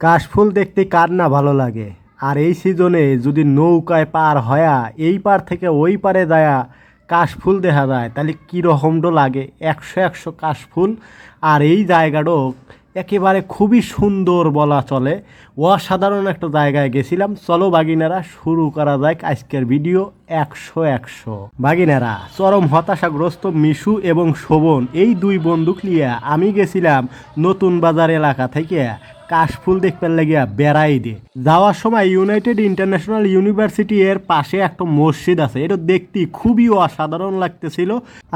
কাশফুল দেখতে কার না ভালো লাগে। আর এই সিজনে যদি নৌকায় পার হয়া এই পার থেকে ওই পারে যায়া কাশফুল দেখা যায় তাহলে কীরকমটা লাগে। একশো একশো কাশফুল। আর এই জায়গাটাও একেবারে খুবই সুন্দর বলা চলে। অসাধারণ একটা জায়গায় গেছিলাম। চলো বাগিনারা শুরু করা যাক আজকের ভিডিও। একশো একশো বাগিনারা, চরম হতাশাগ্রস্ত মিশু এবং শোভন এই দুই বন্দুক নিয়ে আমি গেছিলাম নতুন বাজার এলাকা থেকে কাশফুল দেখতে লাগিয়া বেড়াই দে। যাওয়ার সময় ইউনাইটেড ইন্টারন্যাশনাল ইউনিভার্সিটি এর পাশে একটা মসজিদ আছে, এটা দেখতে খুবই অসাধারণ লাগতেছিল।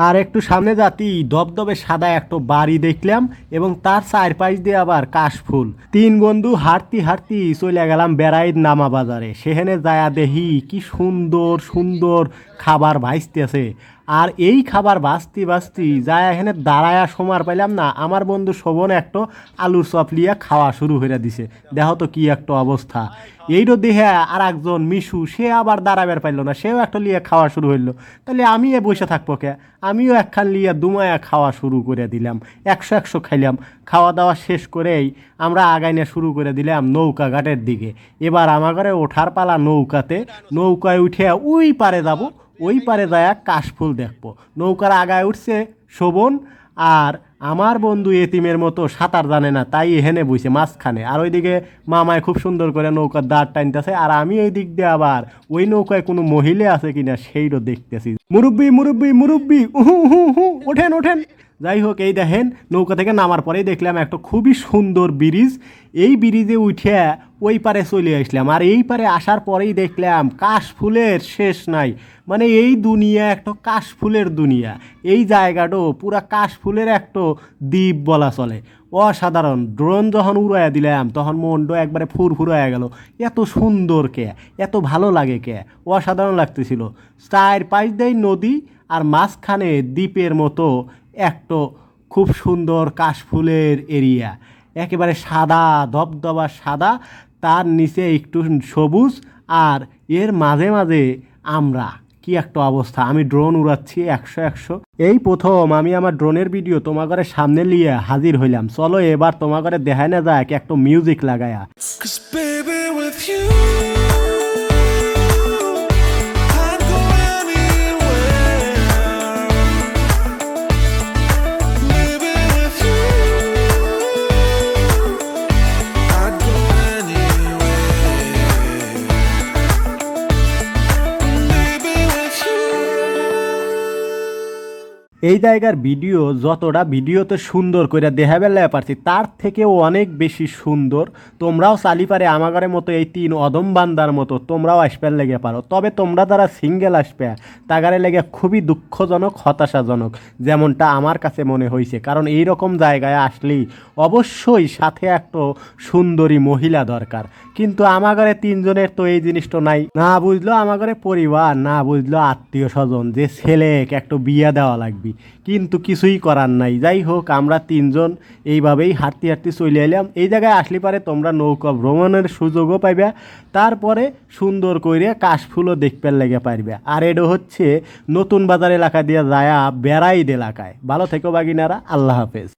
আর একটু সামনে যাতি দবদবে সাদা একটা বাড়ি দেখলাম এবং তার চারপাশ দিয়ে আবার কাশফুল। তিন বন্ধু হাঁটতি হাঁটতি চলে গেলাম বেড়াই নামা বাজারে। সেখানে যায়া দেখি কি সুন্দর সুন্দর খাবার ভাজতেছে। আর এই খাবার বাঁচতি বাঁচতি যায় এখানে দাঁড়ায়া সময় পাইলাম না, আমার বন্ধু শোভন একটা আলুর চপ লিয়া খাওয়া শুরু করে দিছে। দেখো তো কি একটা অবস্থা। এইটা দেখে আর একজন মিশু সে আবার দাঁড়াবার পাইলো না, সেও একটা লিয়া খাওয়া শুরু হইলো। তাহলে আমি বসে থাকবো কে, আমিও একখান লিয়া দুমায়া খাওয়া শুরু করে দিলাম। একশো একশো খাইলাম। খাওয়া দাওয়া শেষ করেই আমরা আগাইনা শুরু করে দিলাম নৌকা ঘাটের দিকে। এবার আমার ঘরে ওঠার পালা নৌকাতে। নৌকায় উঠে ওই পারে যাব, ওই পারে যায় কাশফুল দেখবো। নৌকার আগায় উঠছে শোভন, আর আমার বন্ধু এতিমের মতো সাঁতার জানে না, তাই এখানে বইছে মাঝখানে। আর ওইদিকে মামায় খুব সুন্দর করে নৌকার দাঁড় টানতেছে। আর আমি এই দিক দিয়ে আবার ওই নৌকায় কোনো মহিলা আছে কিনা সেইটাও দেখতেছি। মুরব্বি মুরব্বি মুরব্বি, উহু উহু উহু, ওঠেন ওঠেন। যাই হোক, এই দেখেন নৌকা থেকে নামার পরেই দেখলাম একটা খুবই সুন্দর ব্রিজ। এই ব্রিজে উঠে ওই পারে চলে আসলাম। আর এই পারে আসার পরেই দেখলাম কাশফুলের শেষ নাই। মানে এই দুনিয়া একটা কাশফুলের দুনিয়া। এই জায়গাটাও পুরা কাশফুলের একটা দ্বীপ বলা চলে। অসাধারণ। ড্রোন যখন উড়াইয়া দিলাম তখন মনটা একবারে ফুরফুরাইয়া গেল। এত সুন্দর কে, এত ভালো লাগে কে, অসাধারণ লাগতেছিল। চার পাশ দিয়ে নদী আর মাঝখানে দ্বীপের মতো একটা খুব সুন্দর কাশফুলের এরিয়া। একেবারে সাদা ধবধবা সাদা, তার নিচে একটু সবুজ, আর এর মাঝে মাঝে আমরা। কি একটা অবস্থা। আমি ড্রোন উড়াচ্ছি একশো একশো। এই প্রথম আমি আমার ড্রোনের ভিডিও তোমার ঘরে সামনে নিয়ে হাজির হইলাম। চলো এবার তোমার ঘরে দেখায় না যায় একটা মিউজিক লাগায়া। এই জায়গার ভিডিও যতটা ভিডিওতে সুন্দর করে দেখাবেলা পারছি তার থেকেও অনেক বেশি সুন্দর। তোমরাও চালিপারে আমাগরে মতো এই তিন অদম বান্দার মতো তোমরাও আসবার লেগে পারো। তবে তোমরা যারা সিঙ্গেল আসবে তাগারে লেগে খুবই দুঃখজনক হতাশাজনক, যেমনটা আমার কাছে মনে হয়েছে। কারণ এই রকম জায়গায় আসলেই অবশ্যই সাথে একটা সুন্দরী মহিলা দরকার। কিন্তু আমাগরে তিনজনের তো এই জিনিসটা নাই। না বুঝলো আমাগরে পরিবার, না বুঝলো আত্মীয় স্বজন যে ছেলেকে একটা বিয়ে দেওয়া লাগবে। কিন্তু কিছুই করার নাই। যাই হোক, আমরা তিনজন এইভাবেই হাঁটতে হাঁটতে চলে এলাম। এই জায়গায় আসলে পারে তোমরা নৌকা ভ্রমণের সুযোগও পাইবে, তারপরে সুন্দর করে কাশফুলও দেখতে লেগে পারবে। আর এটা হচ্ছে নতুন বাজার এলাকা দিয়ে যায়া বেড়াইদ এলাকায়। ভালো থেকো বাগিনারা, আল্লাহ হাফেজ।